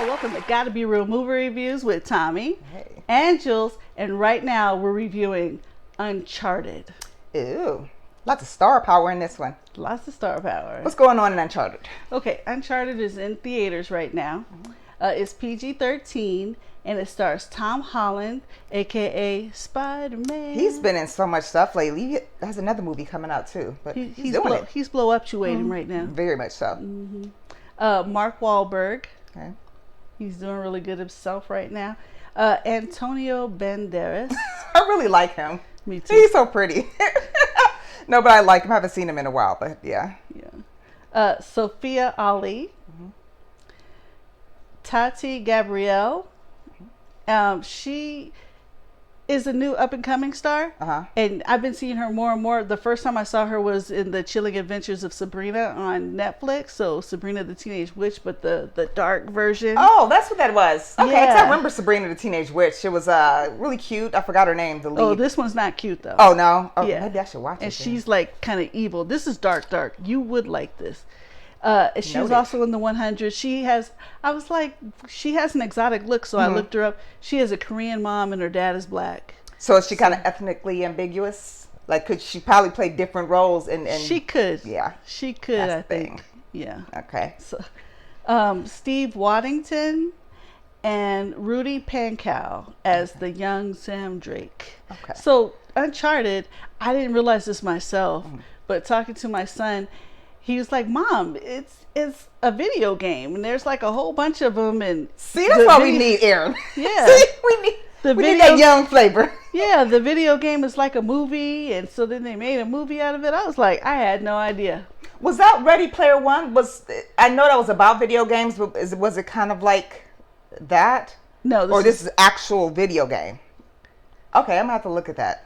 Welcome to GottaBeReel movie reviews with Thommi and Jules, and right now we're reviewing Uncharted. Ooh, lots of star power in this one. Lots of star power. What's going on in Uncharted? Okay, Uncharted is in theaters right now. It's PG-13, and it stars Tom Holland, aka Spider-Man. He's been in so much stuff lately. He has another movie coming out too, but he's doing it. He's blow-up-tuating right now. Very much so. Mark Wahlberg. Okay. He's doing really good himself right now. Antonio Banderas. I really like him. Me too. He's so pretty. No, but I like him. I haven't seen him in a while, but yeah. Yeah. Sophia Ali. Tati Gabrielle. She is a new up-and-coming star, and I've been seeing her more and more. The first time I saw her was in the Chilling Adventures of Sabrina on Netflix. So Sabrina the Teenage Witch, but the dark version. Oh, that's what that was. Okay, Yeah. 'cause I remember Sabrina the Teenage Witch. It was really cute. I forgot her name, the lead. Oh, this one's not cute though. Oh, no? Oh, Yeah. maybe I should watch it. And then. she's like kind of evil. This is dark. You would like this. She was Noted. also in the 100. She has an exotic look, so I looked her up. She has a Korean mom and her dad is black. So is she kind of ethnically ambiguous? Like, could she probably play different roles? And She could. Yeah. She could, That's I the think. thing. Yeah. Okay. So, Steve Waddington and Rudy Pankow as the young Sam Drake. Okay. So, Uncharted, I didn't realize this myself, but talking to my son, he was like, "Mom, it's a video game, and there's like a whole bunch of them." And See, that's why we need Aaron. Yeah. See, we need that young flavor. Yeah, the video game is like a movie, and so then they made a movie out of it. I was like, I had no idea. Was that Ready Player One? I know that was about video games, but was it kind of like that? No, this is actual video game. Okay, I'm gonna have to look at that.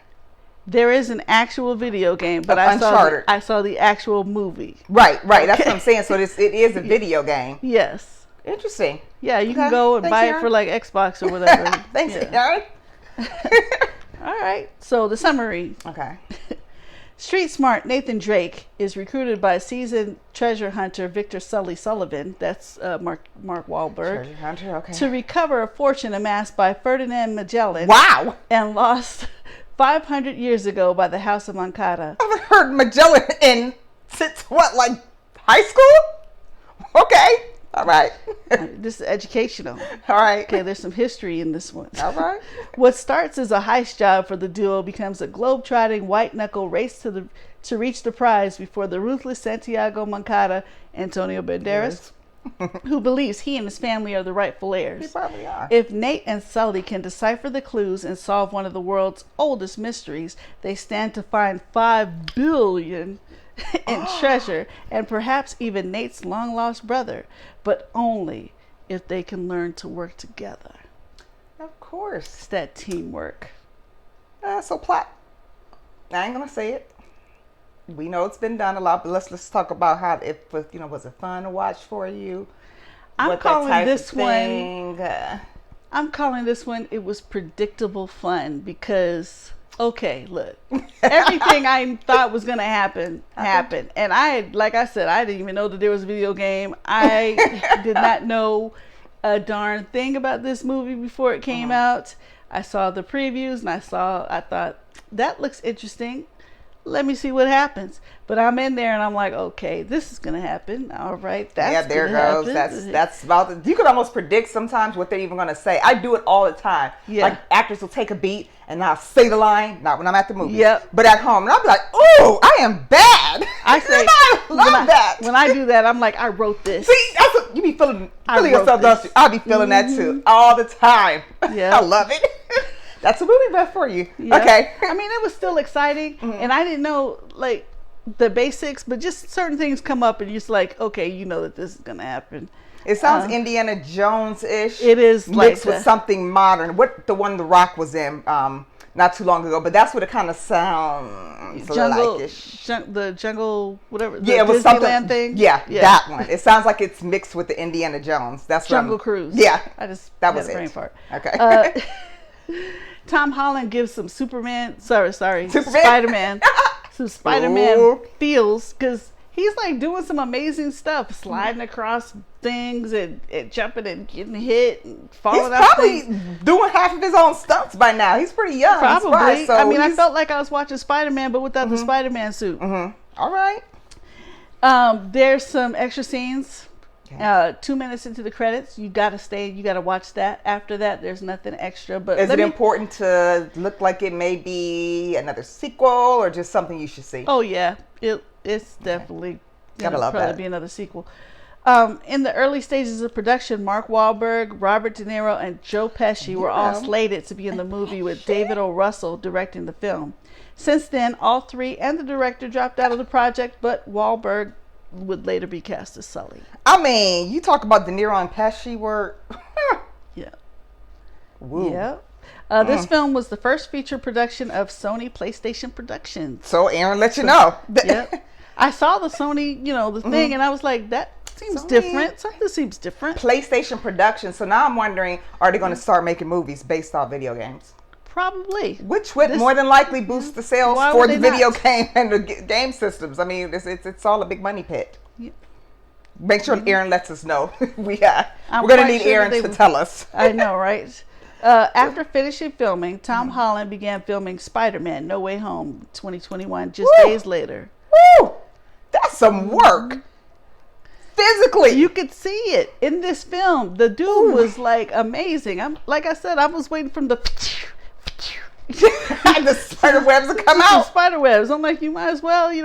There is an actual video game, but Uncharted. I saw the actual movie. Right. That's what I'm saying. So it is a video game. Yes. Interesting. Yeah, you can go and buy it for like Xbox or whatever. Thanks, Aaron. All right. So the summary. Okay. Street smart Nathan Drake is recruited by seasoned treasure hunter Victor Sully Sullivan. That's Mark Wahlberg. Treasure hunter. Okay. To recover a fortune amassed by Ferdinand Magellan. Wow. And lost 500 years ago by the House of Moncada. I haven't heard Magellan since what, like high school? Okay. All right. This is educational. All right. Okay, there's some history in this one. All right. What starts as a heist job for the duo becomes a globe-trotting white-knuckle race to reach the prize before the ruthless Santiago Moncada, Antonio Banderas, who believes he and his family are the rightful heirs. They probably are. If Nate and Sully can decipher the clues and solve one of the world's oldest mysteries, they stand to find $5 billion in treasure, and perhaps even Nate's long-lost brother, but only if they can learn to work together. Of course. It's that teamwork. So plot. I ain't gonna say it. We know it's been done a lot, but let's talk about how was it fun to watch for you? I'm calling this one. It was predictable fun because. Okay, look, everything I thought was going to happen happened. And like I said, I didn't even know that there was a video game. I did not know a darn thing about this movie before it came out. I saw the previews and I thought, that looks interesting. Let me see what happens. But I'm in there and I'm like, okay, this is going to happen. All right. That's there goes. Happen. That's about you could almost predict sometimes what they're even going to say. I do it all the time. Yeah. Like actors will take a beat and I'll say the line, not when I'm at the movie. Yep. But at home, and I'll be like, oh, I am bad. I say, I love that. When I do that, I'm like, I wrote this. See, that's what you be feeling yourself, don't you? I'll be feeling that too all the time. Yeah. I love it. That's a movie buff for you. Yep. Okay. I mean, it was still exciting, and I didn't know like the basics, but just certain things come up, and you're just like, okay, you know that this is gonna happen. It sounds Indiana Jones-ish. It is mixed like with something modern. What the one The Rock was in not too long ago, but that's what it kind of sounds like-ish. The jungle, whatever. Yeah, it was Disneyland something. thing. Yeah, that one. It sounds like it's mixed with the Indiana Jones. That's Jungle Cruise. Yeah, that was brain fart. Okay. Tom Holland gives some Spider-Man, some Ooh. Spider-Man feels, because he's like doing some amazing stuff, sliding across things and jumping and getting hit and falling He's out probably things. doing half of his own stunts by now. He's pretty young. Probably. Right, so I mean, I felt like I was watching Spider-Man, but without the Spider-Man suit. All right. There's some extra scenes. Okay. 2 minutes into the credits, you gotta stay. You gotta watch that. After that, there's nothing extra. But is it important to look like it may be another sequel or just something you should see? Oh yeah, it's definitely Gotta love probably that. be another sequel. In the early stages of production, Mark Wahlberg, Robert De Niro, and Joe Pesci were all slated to be in the movie with David O. Russell directing the film. Since then, all three and the director dropped out of the project, but Wahlberg would later be cast as Sully. I mean, you talk about De Niro and Pesci were... Yeah. Woo. Yeah. This film was the first feature production of Sony PlayStation Productions. So Aaron let you know. Yep. I saw the Sony, the thing, and I was like, that seems Sony. different. Something seems different. PlayStation Productions. So now I'm wondering, are they going to start making movies based off video games? Probably. Which would more than likely boost the sales Why for would the they video not? game and the game systems. I mean, it's all a big money pit. Yeah. Make sure Aaron lets us know. I'm We're going to quite need sure Aaron that to they- tell us. I know, right? After finishing filming, Tom Holland began filming Spider-Man: No Way Home 2021 just Woo! days later. Woo! That's some work. Physically. You could see it in this film. The dude was like amazing. Like I said, I was waiting for the the spider webs to come the out. spider webs. I'm like, you might as well, He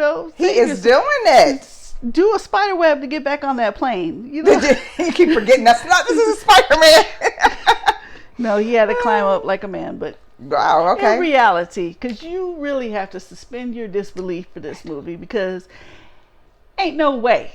is doing it. do a spider web to get back on that plane. You keep forgetting this is a Spider-Man. No, he had to climb up like a man, but Wow, in okay. reality, because you really have to suspend your disbelief for this movie, because ain't no way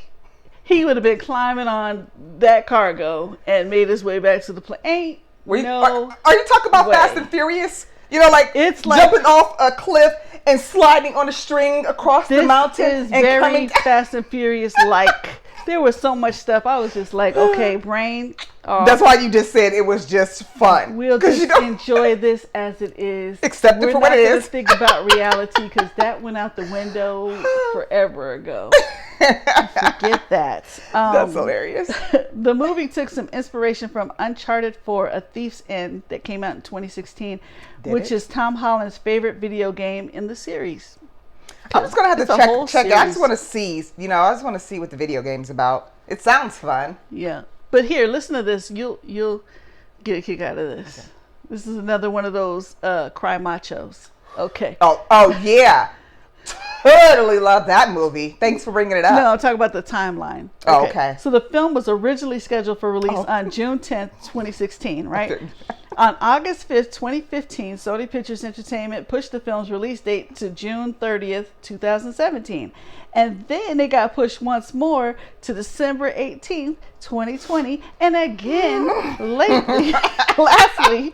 he would have been climbing on that cargo and made his way back to the plane. Ain't Are no you talking about way. Fast and Furious? Like It's like- jumping off a cliff and sliding on a string across the This mountain is and very coming down. Fast and Furious like. There was so much stuff. I was just like, okay, brain. That's why you just said it was just fun. We'll 'Cause just enjoy this as it is. Accept it for what it We're not going is. to think about reality, because that went out the window forever ago. Forget that. That's hilarious. The movie took some inspiration from Uncharted 4: A Thief's End that came out in 2016, which is Tom Holland's favorite video game in the series. I'm just gonna have It's to a whole check it. I just series. want to see. I just want to see what the video game's about. It sounds fun. Yeah, but here, listen to this. You'll get a kick out of this. Okay. This is another one of those cry machos. Okay. Oh yeah. Totally love that movie. Thanks for bringing it up. No, I'm talking about the timeline. Oh, okay. So the film was originally scheduled for release on June 10th, 2016, right? On August 5th, 2015, Sony Pictures Entertainment pushed the film's release date to June 30th, 2017. And then it got pushed once more to December 18th, 2020. And again, lastly,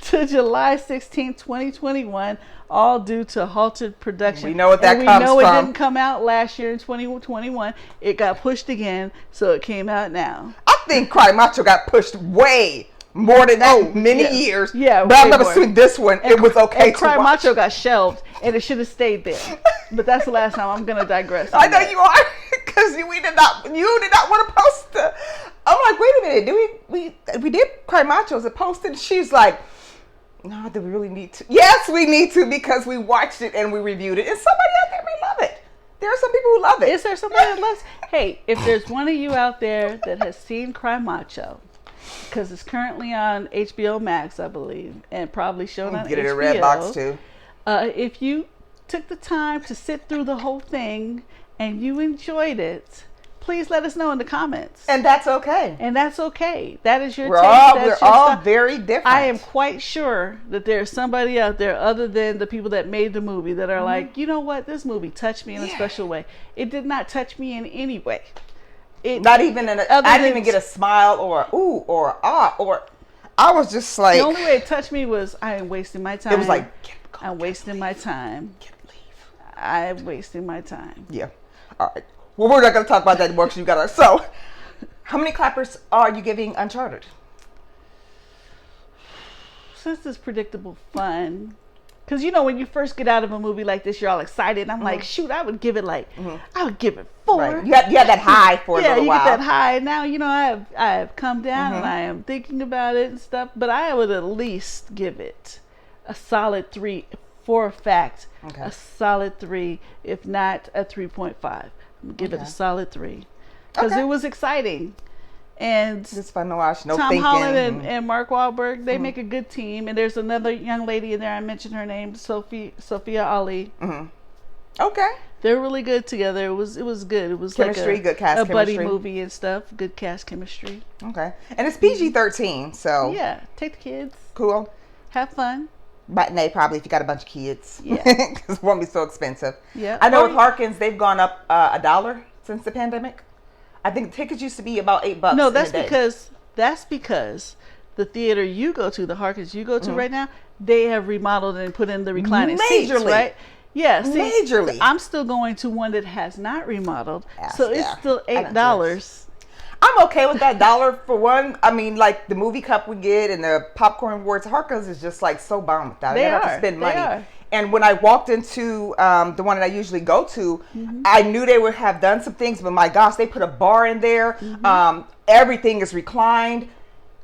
to July 16th, 2021, all due to halted production. We know what that and comes we know from. it didn't come out last year in 2021. It got pushed again, so it came out now. I think Cry Macho got pushed way more than that many years. Yeah, but I've way never more. seen this one. It was okay And to Cry watch. Macho got shelved, and it should have stayed there. But that's the last time. I'm gonna digress. I know you are, because you did not want to post the. I'm like, wait a minute, we did Cry Macho as a post, and she's like, no, do we really need to? Yes, we need to, because we watched it and we reviewed it, and somebody out there may love it. There are some people who love it. Is there somebody that loves? Hey, if there's one of you out there that has seen Cry Macho, because it's currently on HBO Max, I believe, and probably shown on Get it HBO. in Redbox too. If you took the time to sit through the whole thing and you enjoyed it, please let us know in the comments. And that's okay. And that's okay. That is your We're taste. all That's we're your all style. very different. I am quite sure that there's somebody out there other than the people that made the movie that are like, you know what, this movie touched me in a special way. It did not touch me in any way. Not even I didn't even get a smile or a ooh or a ah, or I was just like, the only way it touched me was I am wasting my time. it was like, I'm wasting my time. leave. I'm wasting my time. Yeah. All right. Well, we're not going to talk about that anymore because you got us. So, how many clappers are you giving Uncharted? Since it's predictable fun, Because, you know, when you first get out of a movie like this, you're all excited. And I'm like, shoot, I would give it I would give it 4. Right. You had that high for a little while. Yeah, you get that high. Now, you know, I have come down and I am thinking about it and stuff. But I would at least give it a solid 3 for a fact. Okay. A solid 3, if not a 3.5. Give it a solid 3. Because it was exciting. And it's fun to watch. No Tom thinking. Holland and Mark Wahlberg, they make a good team. And there's another young lady in there. I mentioned her name, Sophia Ali. Okay. They're really good together. It was good. It was chemistry, like good cast a buddy movie and stuff. Good cast chemistry. Okay. And it's PG-13, so yeah, take the kids. Cool. Have fun. Matinee probably if you got a bunch of kids. Yeah. Because it won't be so expensive. Yeah. I know with Harkins, they've gone up $1 since the pandemic. I think tickets used to be about $8. No, that's because the theater you go to, the Harkins you go to right now, they have remodeled and put in the reclining seats, right? Yeah, see, majorly. I'm still going to one that has not remodeled, so it's still $8. I'm okay with that $1 for one. I mean, like the movie cup we get and the popcorn awards, Harkins is just like so bomb with that. I never have to spend money. And when I walked into the one that I usually go to, I knew they would have done some things, but my gosh, they put a bar in there. Everything is reclined.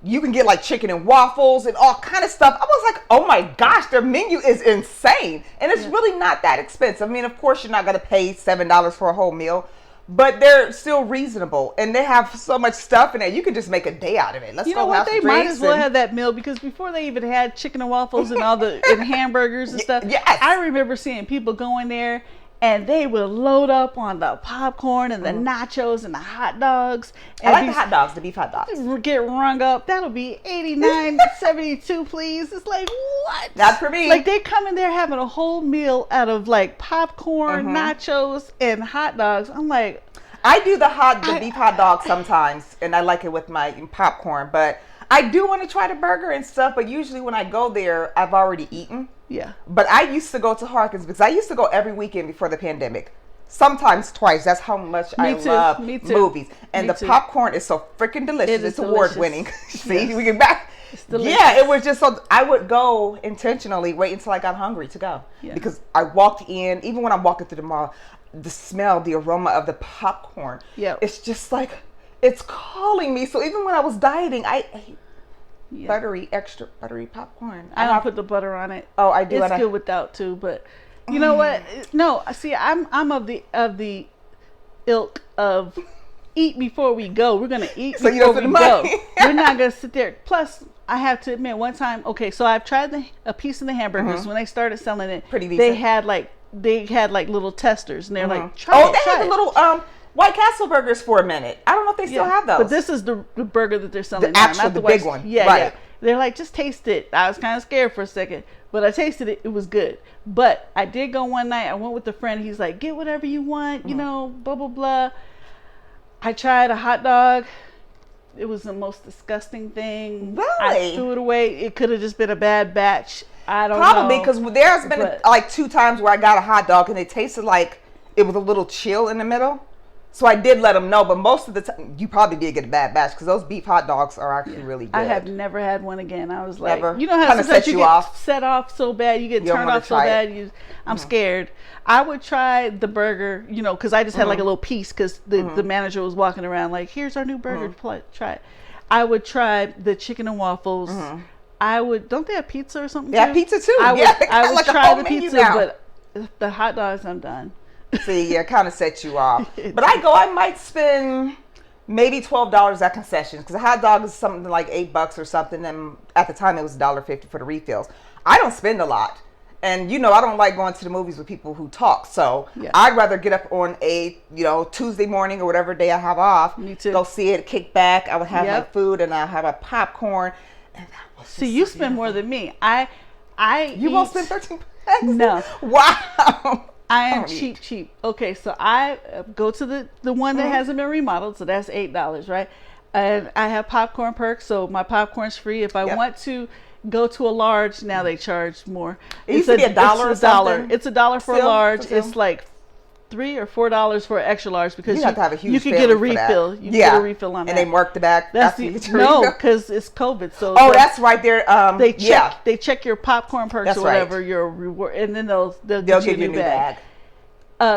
You can get like chicken and waffles and all kind of stuff. I was like, oh my gosh, their menu is insane. And it's really not that expensive. I mean, of course, you're not going to pay $7 for a whole meal. But they're still reasonable, and they have so much stuff in it. You can just make a day out of it. You know what? They might as well have that meal because before they even had chicken and waffles and all the and hamburgers and stuff. Yes. I remember seeing people go in there and they would load up on the popcorn and the nachos and the hot dogs. And I like the hot dogs, the beef hot dogs. Get rung up. That'll be $89.72, please. It's like, what? Not for me. Like they come in there having a whole meal out of like popcorn, nachos, and hot dogs. I'm like, I do the beef hot dog sometimes, and I like it with my popcorn. But I do want to try the burger and stuff. But usually when I go there, I've already eaten. Yeah. But I used to go to Harkins because I used to go every weekend before the pandemic. Sometimes twice. That's how much I love movies. And the popcorn is so freaking delicious. It's award winning. See, we get back. Yeah, it was just so I would go intentionally wait until I got hungry to go. Yeah. Because I walked in, even when I'm walking through the mall, the smell, the aroma of the popcorn. Yeah. It's just like it's calling me. So even when I was dieting, I ate extra buttery popcorn. I don't put the butter on it. Oh, I do. It's good without too, but you know what? No, see, I'm of the ilk of eat before we go. We're gonna eat before we go. We're not gonna sit there. Plus, I have to admit, one time, okay, so I've tried a piece of the hamburgers when they started selling it. Pretty decent. They had like little testers, and they're like, they had the little White Castle burgers for a minute. I don't know if they still have those. But this is the burger that they're selling now, not the big one. Yeah, right. Yeah. They're like, just taste it. I was kind of scared for a second, but I tasted it. It was good. But I did go one night. I went with a friend. He's like, get whatever you want, you know, blah, blah, blah. I tried a hot dog. It was the most disgusting thing. Really? I threw it away. It could have just been a bad batch. I don't know. Probably, because there's been like 2 times where I got a hot dog and it tasted like it was a little chill in the middle. So I did let them know, but most of the time, you probably did get a bad batch because those beef hot dogs are actually really good. I have never had one again. I was like, never. You know how sometimes you get set off so bad, you get turned off so bad. I'm scared. I would try the burger, you know, because I just had like a little piece because the manager was walking around like, here's our new burger, try it. I would try the chicken and waffles. I would, don't they have pizza or something? Yeah, pizza too. I would like try the pizza, but the hot dogs, I'm done. See, yeah, kind of set you off. But I might spend maybe $12 at concessions because a hot dog is something like $8 or something, and at the time it was $1.50 for the refills. I don't spend a lot, and you know I don't like going to the movies with people who talk. So I'd rather get up on a Tuesday morning or whatever day I have off. Me too. Go see it, kick back. I would have my food and I have a popcorn. And that was you spend more than me. You won't spend 13 bucks? No. Wow. I am cheap. Okay, so I go to the one that hasn't been remodeled, so that's $8, right? And I have popcorn perks, so my popcorn's free. If I want to go to a large, now they charge more. It used to be $1 or something. It's $1 for a large. It's like $3 or $4 for an extra large because You have to have a huge you could get a family for that. refill. You get a refill on that. And they mark the back. That's no, because it's COVID. So that's right there. They check your popcorn perks That's or whatever right. your reward, and then they'll give you a new bag.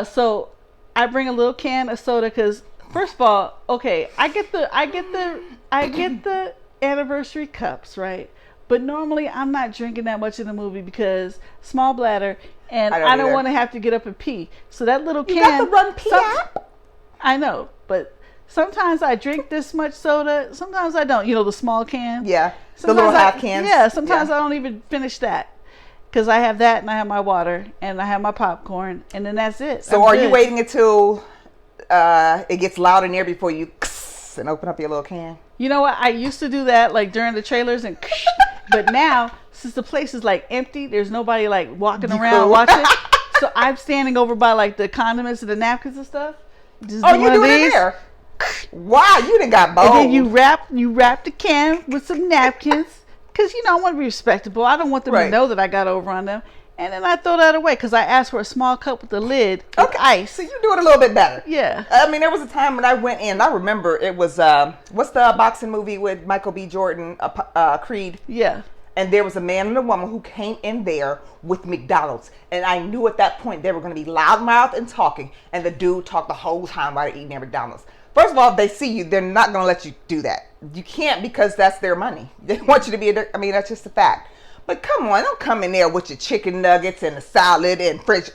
So I bring a little can of soda because first of all, okay, I get the anniversary cups, right? But normally I'm not drinking that much in the movie because small bladder, and I don't want to have to get up and pee. So that little can. You got the Run Pee app? I know, but sometimes I drink this much soda. Sometimes I don't. You know, the small can. Yeah. Sometimes the little half cans. Yeah. Sometimes I don't even finish that because I have that and I have my water and I have my popcorn and then that's it. So are you waiting until it gets loud in there before you and open up your little can? You know what? I used to do that like during the trailers and but now since the place is like empty, there's nobody like walking around watching. So I'm standing over by like the condiments and the napkins and stuff. Just you do it there? Wow, you done got bold. And then you wrap the can with some napkins because I want to be respectable. I don't want them to know that I got over on them. And then I throw that away because I asked for a small cup with a lid with ice. So you do it a little bit better. Yeah. I mean, there was a time when I went in. I remember it was what's the boxing movie with Michael B. Jordan, Creed? Yeah. And there was a man and a woman who came in there with McDonald's. And I knew at that point they were going to be loudmouthed and talking. And the dude talked the whole time while they're eating their McDonald's. First of all, if they see you, they're not going to let you do that. You can't because that's their money. They want you to be that's just a fact. But come on, don't come in there with your chicken nuggets and a salad and fridge.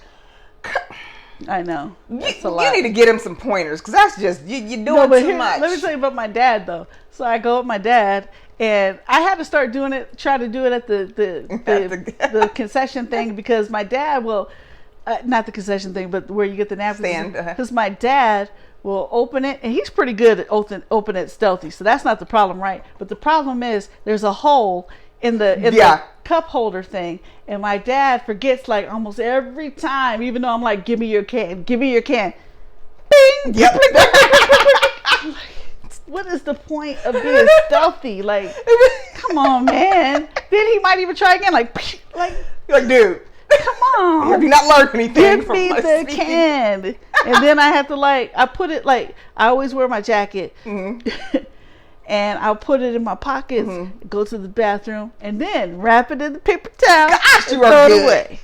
I know. That's a you lot. need to get him some pointers because that's just, you're doing too much. Let me tell you about my dad, though. So I go with my dad, and I had to start try to do it at the concession thing because my dad will, not the concession thing, but where you get the napkins. Because my dad will open it, and he's pretty good at open it stealthy, so that's not the problem, right? But the problem is there's a hole in the cup holder thing, and my dad forgets like almost every time, even though I'm like, give me your can, bing, yep. What is the point of being stealthy? Like, come on, man. Then he might even try again, like dude, come on, have you not learned anything? Give me the can. And then I have to I put it I always wear my jacket. Mm-hmm. And I'll put it in my pockets, go to the bathroom, and then wrap it in the paper towel Gosh, and throw it away.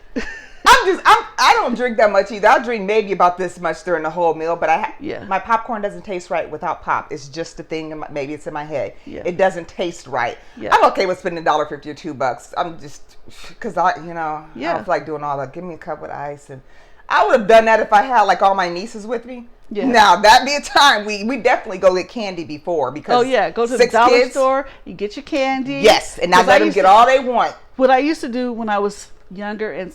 I don't drink that much either. I'll drink maybe about this much during the whole meal, but my popcorn doesn't taste right without pop. It's just a thing, maybe it's in my head. Yeah. It doesn't taste right. Yeah. I'm okay with spending $1.50 or $2. I'm just, because I don't feel like doing all that. Give me a cup with ice. And I would have done that if I had like all my nieces with me. Yeah. Now that'd be a time we definitely go get candy before because go to the dollar store, you get your candy. Yes, and I let them get all they want. What I used to do when I was younger and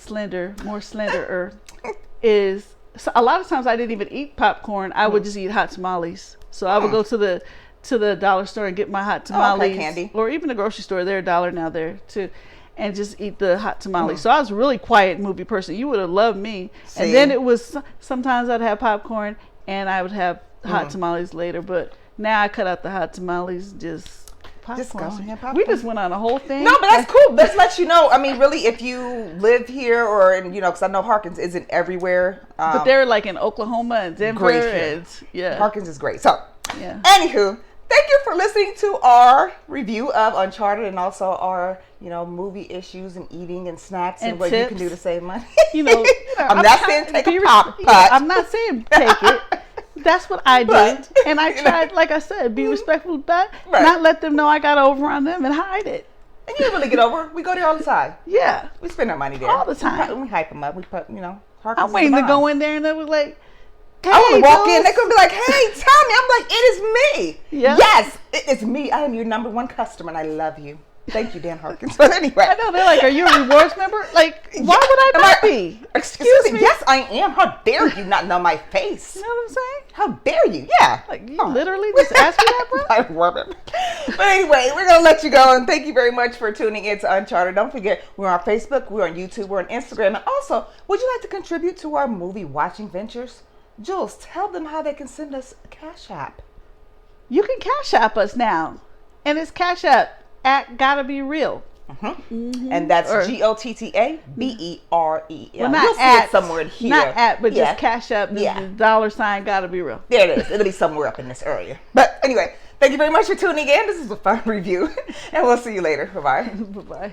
more slender, is a lot of times I didn't even eat popcorn. I would just eat hot tamales. So I would go to the dollar store and get my hot tamales, candy, or even the grocery store. They're $1 now there too. And just eat the hot tamales. So I was a really quiet movie person. You would have loved me. See? And then it was sometimes I'd have popcorn and I would have hot tamales later. But now I cut out the hot tamales. Just popcorn. Just go and have popcorn. We just went on a whole thing. No, but that's cool. Let's let you know. I mean, really, if you live here or because I know Harkins isn't everywhere. But they're like in Oklahoma and Denver. Great here. Harkins is great. So, anywho. Thank you for listening to our review of Uncharted and also our, movie issues and eating and snacks and what you can do to save money. I'm not saying take a pop. I'm not saying take it. That's what I did. And I tried, like I said, be respectful, but not let them know I got over on them and hide it. And you didn't really get over. We go there all the time. Yeah. We spend our money there. All the time. We hype them up. We put, Harkins I'm waiting to go in there and they were like, hey, I want to walk in. They're going to be like, hey, Thommi. I'm like, it is me. Yeah. Yes, it is me. I am your number one customer and I love you. Thank you, Dan Harkins. But anyway. I know. They're like, are you a rewards member? Like, why would I not be? Excuse me. Yes, I am. How dare you not know my face? You know what I'm saying? How dare you? Yeah. Like, you literally just asked me that, bro? I love it. But anyway, we're going to let you go. And thank you very much for tuning in to Uncharted. Don't forget, we're on Facebook, we're on YouTube, we're on Instagram. And also, would you like to contribute to our movie watching ventures? Jules, tell them how they can send us a Cashapp. You can Cashapp us now. And it's Cashapp at GottaBeReel. And that's Or- GottaBereel. Well, not You'll see at it somewhere in here. Not at, but Yeah. just Cash App. Yeah. The $sign gotta be real. There it is. It'll be somewhere up in this area. But anyway, thank you very much for tuning in. This is a fun review. And we'll see you later. Bye-bye. Bye bye.